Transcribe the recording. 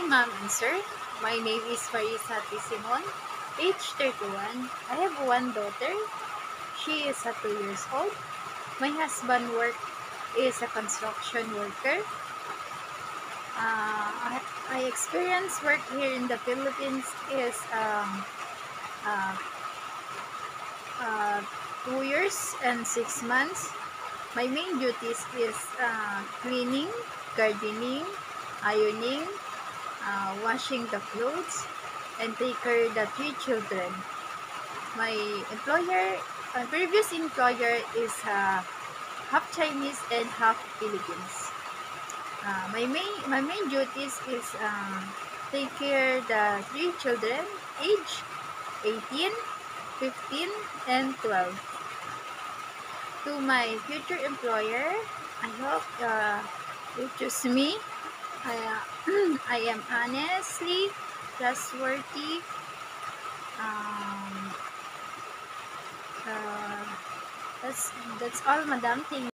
ma'am and sir. My name is Marisa T. Simon, age 31. I have one daughter. She is 2 years old. My husband is a construction worker. I experience work here in the Philippines is uh, uh, 2 years and 6 months. My main duties is cleaning, gardening, ironing, washing the clothes, and take care of the 3 children. My previous employer is half Chinese and half Philippines. My main duties is take care the 3 children, age 18, 15, and 12. To my future employer, I hope you choose me. I am honestly trustworthy. Um, uh, that's all, madam. Thank